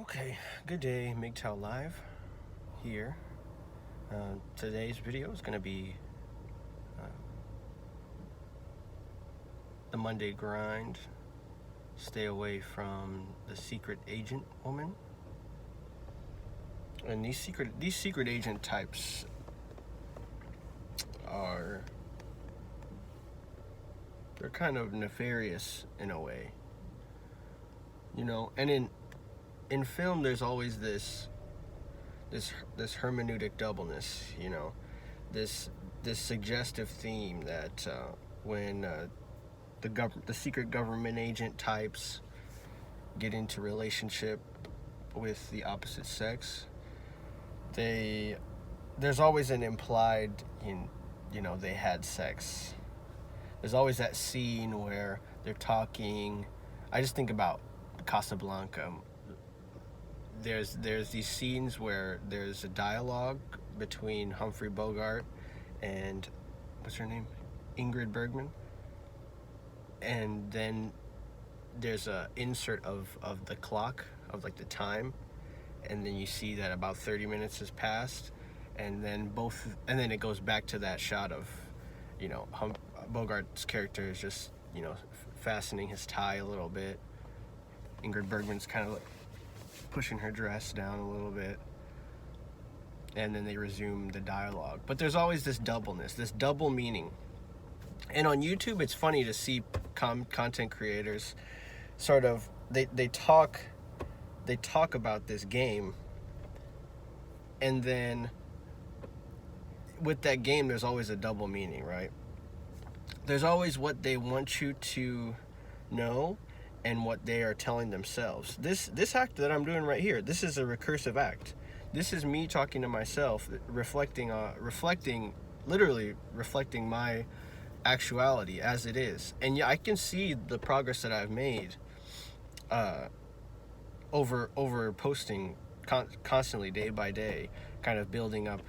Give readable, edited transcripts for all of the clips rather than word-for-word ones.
Okay, good day, MGTOW Live here. Today's video is going to be uh, the Monday grind. Stay away from the secret agent woman. And these secret agent types they're kind of nefarious in a way. And in film there's always this hermeneutic doubleness, this suggestive theme that when the secret government agent types get into relationship with the opposite sex, there's always an implied they had sex. There's always that scene where they're talking. I just think about Casablanca. There's these scenes where there's a dialogue between Humphrey Bogart and what's her name, Ingrid Bergman, and then there's a insert of the clock, of like the time, and then you see that about 30 minutes has passed, and then it goes back to that shot of Bogart's character is just fastening his tie a little bit. Ingrid Bergman's kind of like pushing her dress down a little bit, and then they resume the dialogue. But there's always this doubleness, this double meaning. And on YouTube, it's funny to see content creators sort of they talk about this game, and then with that game there's always a double meaning, right? There's always what they want you to know and what they are telling themselves. This act that I'm doing right here, this is a recursive act. This is me talking to myself, literally reflecting my actuality as it is. And yeah, I can see the progress that I've made over posting constantly, day by day, kind of building up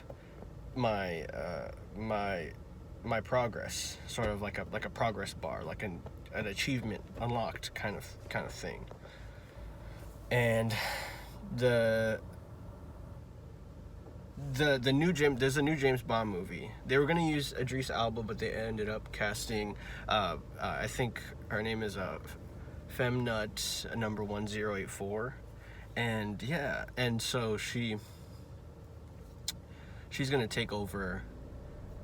my progress, sort of like a progress bar, like an achievement unlocked kind of thing. And the new there's a new James Bond movie. They were gonna use Idris Elba, but they ended up casting I think her name is Femnut number 1084, and yeah, and so she's gonna take over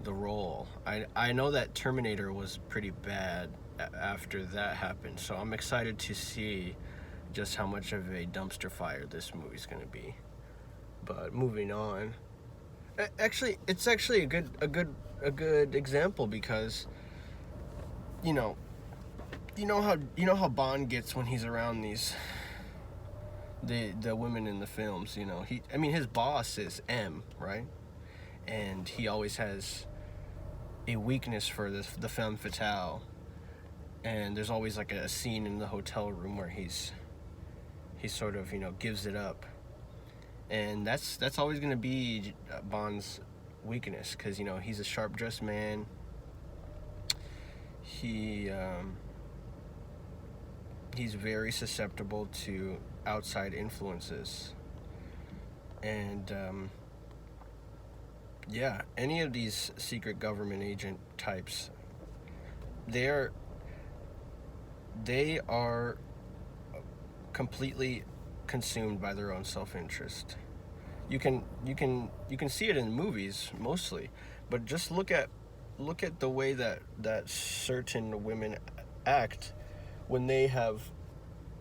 the role. I know that Terminator was pretty bad after that happened, so I'm excited to see just how much of a dumpster fire this movie's gonna be. But moving on, it's actually a good example, because you know how Bond gets when he's around the women in the films. His boss is M, right? And he always has a weakness for the femme fatale, and there's always like a scene in the hotel room where he sort of gives it up, and that's always going to be Bond's weakness, because he's a sharp dressed man. He's very susceptible to outside influences, and yeah, any of these secret government agent types, they are completely consumed by their own self-interest. You can see it in movies mostly, but just look at the way that certain women act when they have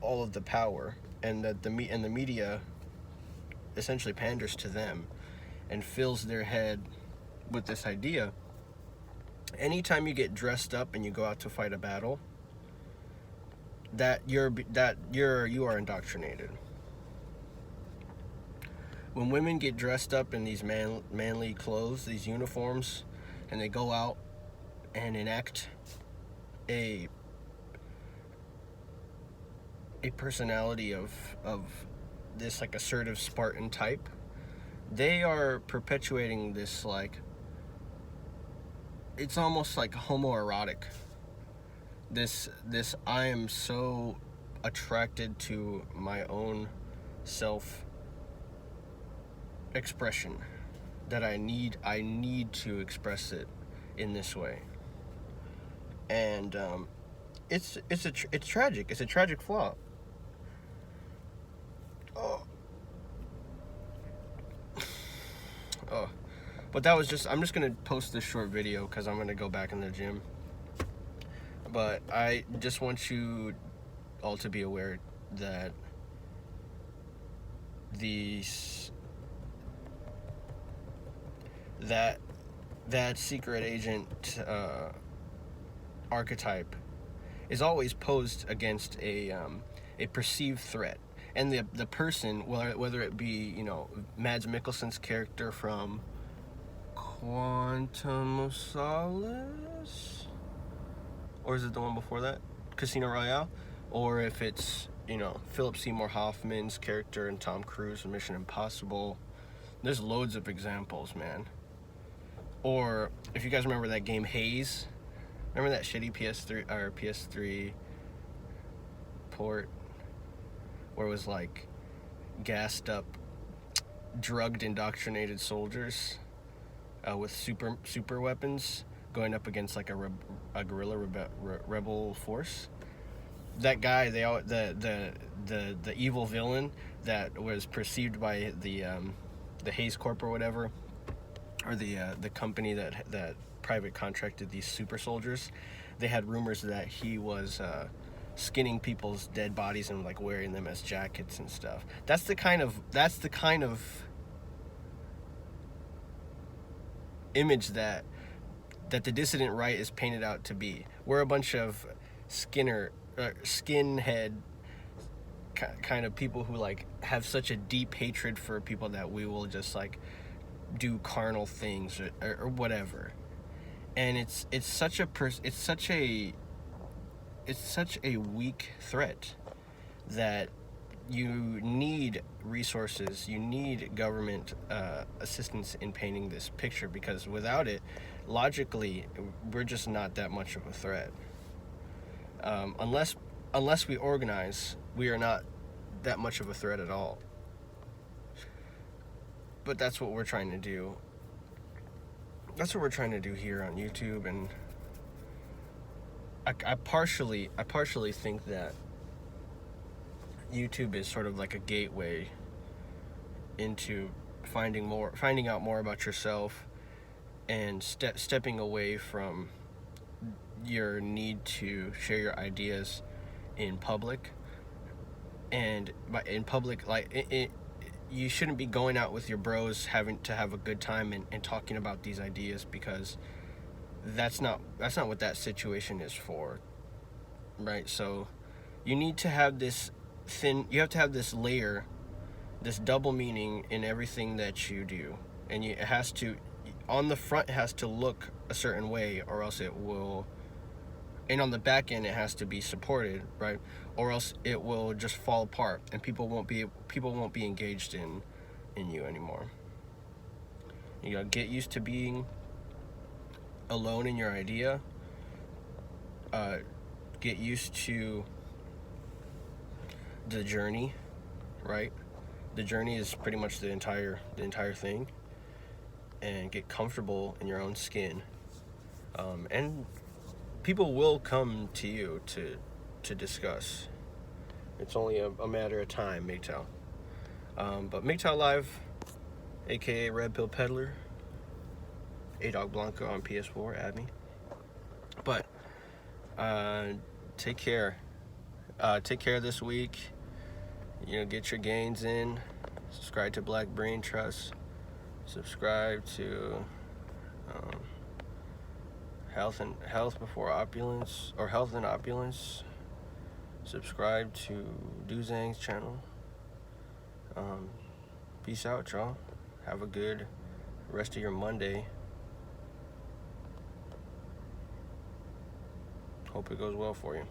all of the power, and that the media essentially panders to them and fills their head with this idea. Anytime you get dressed up and you go out to fight a battle, you are indoctrinated. When women get dressed up in these manly clothes, these uniforms, and they go out and enact a personality of this like assertive Spartan type, they are perpetuating this, like, it's almost like homoerotic. This I am so attracted to my own self expression, that I need to express it in this way. And it's tragic. It's a tragic flaw. Oh. Oh. But that was just, I'm just gonna post this short video because I'm gonna go back in the gym. But I just want you all to be aware that that secret agent archetype is always posed against a perceived threat, and the person, whether it be, you know, Mads Mikkelsen's character from Quantum of Solace, or is it the one before that, Casino Royale, or if it's, you know, Philip Seymour Hoffman's character in Tom Cruise in Mission Impossible. There's loads of examples, man. Or if you guys remember that game Haze, remember that shitty PS3 port where it was like gassed up, drugged, indoctrinated soldiers with super weapons going up against like a guerrilla rebel force. That guy, the evil villain that was perceived by the Haze Corp or whatever, or the company that private contracted these super soldiers, they had rumors that he was skinning people's dead bodies and like wearing them as jackets and stuff. That's the kind of image that the dissident right is painted out to be. We're a bunch of skinhead kind of people who like have such a deep hatred for people that we will just like do carnal things or whatever. And it's such a weak threat that you need resources, you need government assistance in painting this picture, because without it, logically, we're just not that much of a threat. Unless we organize, we are not that much of a threat at all. But that's what we're trying to do. That's what we're trying to do here on YouTube, and I partially think that YouTube is sort of like a gateway into finding out more about yourself, and stepping away from your need to share your ideas in public. And in public, like you shouldn't be going out with your bros having to have a good time and talking about these ideas, because that's not what that situation is for, right? So you need to have this layer, this double meaning in everything that you do, and it has to, on the front it has to look a certain way, or else it will, and on the back end it has to be supported, right? Or else it will just fall apart, and people won't be engaged in you anymore. You gotta get used to being alone in your idea. Get used to the journey, right? The journey is pretty much the entire thing, and get comfortable in your own skin. And people will come to you to discuss. It's only a matter of time, MGTOW. But MGTOW Live, aka Red Pill Peddler, A-Dog Blanco on PS4, add me. But take care. Take care this week. You know, get your gains in. Subscribe to Black Brain Trust. Subscribe to Health Before Opulence, or Health and Opulence. Subscribe to Duzang's channel. Peace out, y'all. Have a good rest of your Monday. Hope it goes well for you.